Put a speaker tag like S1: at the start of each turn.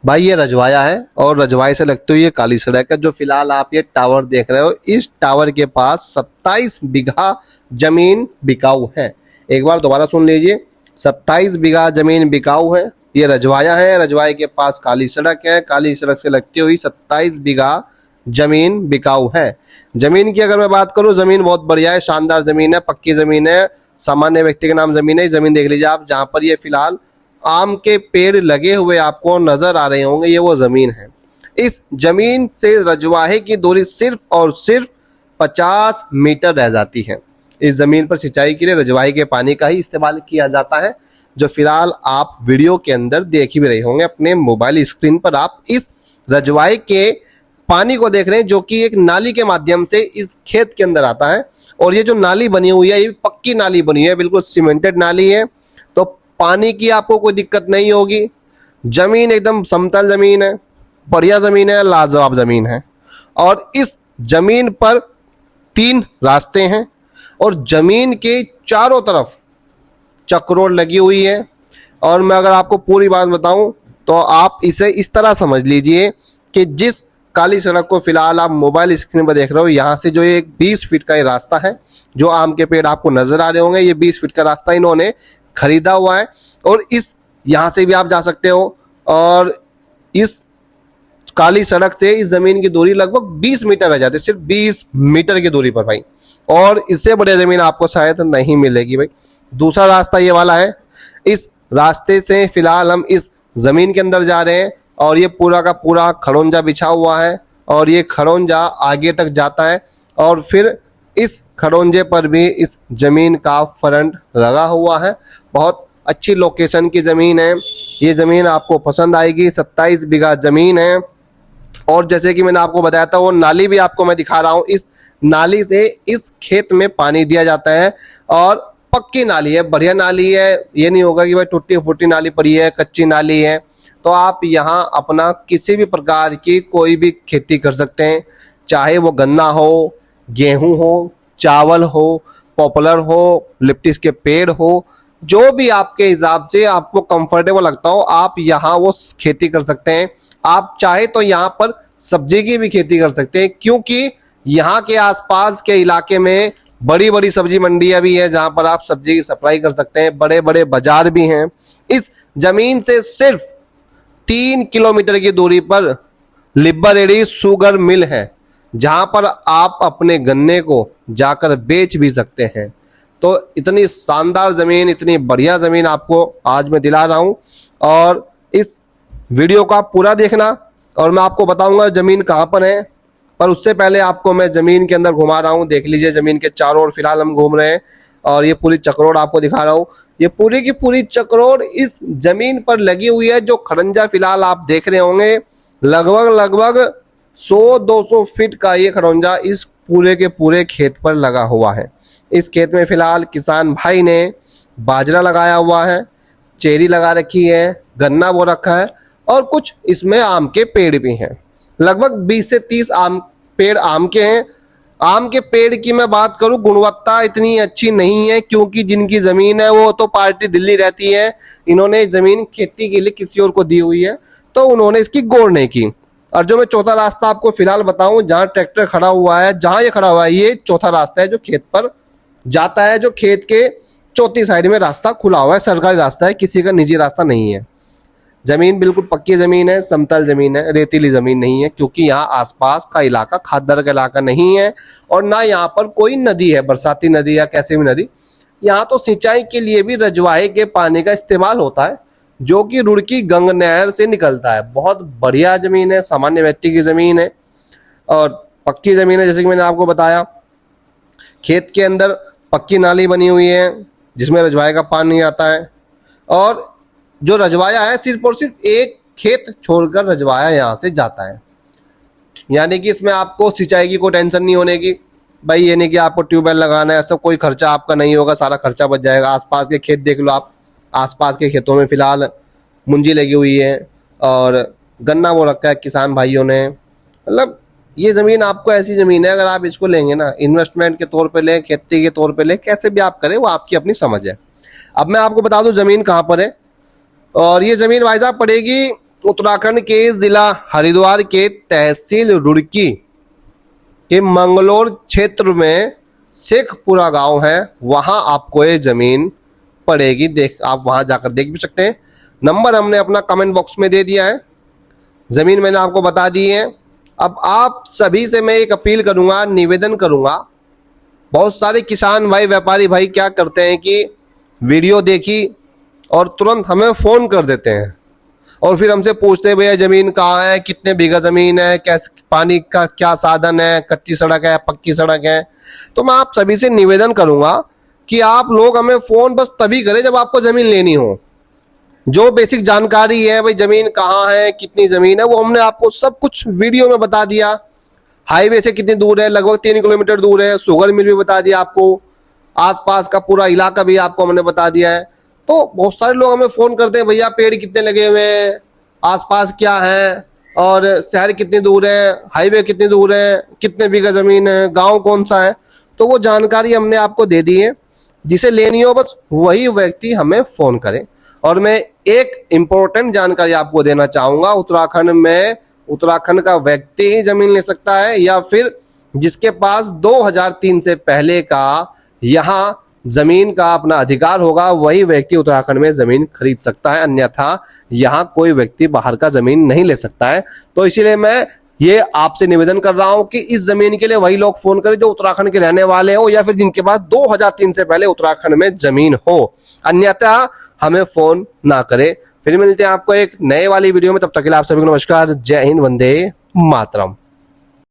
S1: भाई ये रजवाया है और रजवाए से लगती हुई ये काली सड़क है। जो फिलहाल आप ये टावर देख रहे हो, इस टावर के पास 27 बीघा जमीन बिकाऊ है। एक बार दोबारा सुन लीजिए, 27 बीघा जमीन बिकाऊ है। ये रजवाया है, रजवाए के पास काली सड़क है, काली सड़क से लगती हुई 27 बीघा जमीन बिकाऊ है। जमीन की अगर मैं बात करूं, जमीन बहुत बढ़िया है, शानदार जमीन है, पक्की जमीन है, सामान्य व्यक्ति के नाम जमीन है। जमीन देख लीजिए आप, जहां पर ये फिलहाल आम के पेड़ लगे हुए आपको नजर आ रहे होंगे, ये वो जमीन है। इस जमीन से रजवाहे की दूरी सिर्फ और सिर्फ 50 मीटर रह जाती है। इस जमीन पर सिंचाई के लिए रजवाहे के पानी का ही इस्तेमाल किया जाता है, जो फिलहाल आप वीडियो के अंदर देख ही भी रहे होंगे। अपने मोबाइल स्क्रीन पर आप इस रजवाहे के पानी को देख रहे हैं, जो कि एक नाली के माध्यम से इस खेत के अंदर आता है। और ये जो नाली बनी हुई है, ये पक्की नाली बनी है, बिल्कुल सीमेंटेड नाली है, तो पानी की आपको कोई दिक्कत नहीं होगी। जमीन एकदम समतल जमीन है, बढ़िया जमीन है, लाजवाब जमीन है। और इस जमीन पर 3 रास्ते हैं और जमीन के चारों तरफ चक्रोड़ लगी हुई है। और मैं अगर आपको पूरी बात बताऊं तो आप इसे इस तरह समझ लीजिए कि जिस काली सड़क को फिलहाल आप मोबाइल स्क्रीन पर देख रहे हो, यहाँ से जो एक 20 फीट का ये रास्ता है, जो आम के पेड़ आपको नजर आ रहे होंगे, ये 20 फीट का रास्ता इन्होंने खरीदा हुआ है। और इस यहाँ से भी आप जा सकते हो। और इस काली सड़क से इस जमीन की दूरी लगभग 20 मीटर रह जाती है, सिर्फ 20 मीटर की दूरी पर भाई। और इससे बड़ी जमीन आपको शायद नहीं मिलेगी भाई। दूसरा रास्ता ये वाला है। इस रास्ते से फिलहाल हम इस जमीन के अंदर जा रहे हैं और ये पूरा का पूरा खड़ोंजा बिछा हुआ है और ये खड़ोंजा आगे तक जाता है। और फिर इस खड़ोंजे पर भी इस जमीन का फ्रंट लगा हुआ है। बहुत अच्छी लोकेशन की जमीन है, ये जमीन आपको पसंद आएगी। 27 बीघा जमीन है। और जैसे कि मैंने आपको बताया था, वो नाली भी आपको मैं दिखा रहा हूँ। इस नाली से इस खेत में पानी दिया जाता है और पक्की नाली है, बढ़िया नाली है। ये नहीं होगा कि भाई टूटी फूटी नाली पड़ी है, कच्ची नाली है। तो आप यहाँ अपना किसी भी प्रकार की कोई भी खेती कर सकते हैं, चाहे वो गन्ना हो, गेहूं हो, चावल हो, पॉपुलर हो, लिप्टिस के पेड़ हो, जो भी आपके हिसाब से आपको कंफर्टेबल लगता हो, आप यहाँ वो खेती कर सकते हैं। आप चाहे तो यहाँ पर सब्जी की भी खेती कर सकते हैं, क्योंकि यहाँ के आसपास के इलाके में बड़ी बड़ी सब्जी मंडियां भी है, जहां पर आप सब्जी की सप्लाई कर सकते हैं। बड़े बड़े बाजार भी हैं। इस जमीन से सिर्फ 3 किलोमीटर की दूरी पर लिबरेरी शुगर मिल है, जहां पर आप अपने गन्ने को जाकर बेच भी सकते हैं। तो इतनी शानदार जमीन, इतनी बढ़िया जमीन आपको आज मैं दिला रहा हूं। और इस वीडियो को आप पूरा देखना और मैं आपको बताऊंगा जमीन कहां पर है। पर उससे पहले आपको मैं जमीन के अंदर घुमा रहा हूं। देख लीजिए, जमीन के चारों ओर फिलहाल हम घूम रहे हैं और ये पूरी चक्रोड़ आपको दिखा रहा हूं। ये पूरी की पूरी चक्रोड़ इस जमीन पर लगी हुई है। जो खड़ंजा फिलहाल आप देख रहे होंगे, लगभग 100-200 फीट का ये खड़ंजा इस पूरे के पूरे खेत पर लगा हुआ है। इस खेत में फिलहाल किसान भाई ने बाजरा लगाया हुआ है, चेरी लगा रखी है, गन्ना बो रखा है और कुछ इसमें आम के पेड़ भी हैं। लगभग 20 से 30 पेड़ आम के हैं। आम के पेड़ की मैं बात करूं, गुणवत्ता इतनी अच्छी नहीं है, क्योंकि जिनकी जमीन है वो तो पार्टी दिल्ली रहती है। इन्होंने जमीन खेती के लिए किसी और को दी हुई है, तो उन्होंने इसकी गौर नहीं की। और जो मैं चौथा रास्ता आपको फिलहाल बताऊं, जहां ट्रैक्टर खड़ा हुआ है, जहां ये खड़ा हुआ है, ये चौथा रास्ता है जो खेत पर जाता है। जो खेत के चौथी साइड में रास्ता खुला हुआ है, सरकारी रास्ता है, किसी का निजी रास्ता नहीं है। जमीन बिल्कुल पक्की जमीन है, समतल जमीन है, रेतीली जमीन नहीं है, क्योंकि यहाँ आसपास का इलाका खादर का इलाका नहीं है और ना यहाँ पर कोई नदी है, बरसाती नदी या कैसे भी नदी। यहाँ तो सिंचाई के लिए भी रजवाहे के पानी का इस्तेमाल होता है, जो कि रुड़की गंग नहर से निकलता है। बहुत बढ़िया जमीन है, सामान्य व्यक्ति की जमीन है और पक्की जमीन है। जैसे कि मैंने आपको बताया, खेत के अंदर पक्की नाली बनी हुई है जिसमें रजवाहे का पानी आता है। और जो रजवाया है, सिर्फ और सिर्फ एक खेत छोड़कर रजवाया यहाँ से जाता है। यानी कि इसमें आपको सिंचाई की कोई टेंशन नहीं होने की भाई। ये नहीं कि आपको ट्यूबवेल लगाना है, ऐसा कोई खर्चा आपका नहीं होगा, सारा खर्चा बच जाएगा। आसपास के खेत देख लो आप, आसपास के खेतों में फिलहाल मुंजी लगी हुई है और गन्ना बो रखा है किसान भाइयों ने। मतलब ये ज़मीन आपको ऐसी ज़मीन है, अगर आप इसको लेंगे ना, इन्वेस्टमेंट के तौर पे लें, खेती के तौर पे लें, कैसे भी आप करें, वो आपकी अपनी समझ है। अब मैं आपको बता दूं ज़मीन कहाँ पर है। और ये ज़मीन भाई साहब पड़ेगी उत्तराखंड के जिला हरिद्वार के तहसील रुड़की के मंगलोर क्षेत्र में शेखपुरा गांव है, वहां आपको ये जमीन पड़ेगी। देख आप वहां जाकर देख भी सकते हैं। नंबर हमने अपना कमेंट बॉक्स में दे दिया है, जमीन मैंने आपको बता दी है। अब आप सभी से मैं एक अपील करूंगा, निवेदन करूंगा। बहुत सारे किसान भाई, व्यापारी भाई क्या करते हैं कि वीडियो देखी और तुरंत हमें फ़ोन कर देते हैं और फिर हमसे पूछते हैं भैया ज़मीन कहाँ है, कितने बीघा ज़मीन है, कैसे पानी का क्या साधन है, कच्ची सड़क है, पक्की सड़क है। तो मैं आप सभी से निवेदन करूंगा कि आप लोग हमें फ़ोन बस तभी करें जब आपको ज़मीन लेनी हो। जो बेसिक जानकारी है भाई, ज़मीन कहाँ है, कितनी ज़मीन है, वो हमने आपको सब कुछ वीडियो में बता दिया। हाईवे से कितनी दूर है, लगभग 3 किलोमीटर दूर है। शुगर मिल भी बता दिया आपको, आसपास का पूरा इलाका भी आपको हमने बता दिया है। तो बहुत सारे लोग हमें फ़ोन करते हैं, भैया पेड़ कितने लगे हुए हैं, आसपास क्या है, और शहर कितनी दूर है, हाईवे कितनी दूर है, कितने बीघा ज़मीन है, गांव कौन सा है। तो वो जानकारी हमने आपको दे दी है। जिसे लेनी हो बस वही व्यक्ति हमें फ़ोन करे। और मैं एक इम्पोर्टेंट जानकारी आपको देना चाहूँगा, उत्तराखंड का व्यक्ति ही ज़मीन ले सकता है, या फिर जिसके पास 2003 से पहले का यहाँ जमीन का अपना अधिकार होगा, वही व्यक्ति उत्तराखंड में जमीन खरीद सकता है। अन्यथा यहाँ कोई व्यक्ति बाहर का जमीन नहीं ले सकता है। तो इसीलिए मैं ये आपसे निवेदन कर रहा हूं कि इस जमीन के लिए वही लोग फोन करें जो उत्तराखंड के रहने वाले हो, या फिर जिनके पास 2003 से पहले उत्तराखंड में जमीन हो। अन्यथा हमें फोन ना करें। फिर मिलते हैं आपको एक नए वाली वीडियो में, तब तक के लिए आप सभी को नमस्कार, जय हिंद, वंदे मातरम।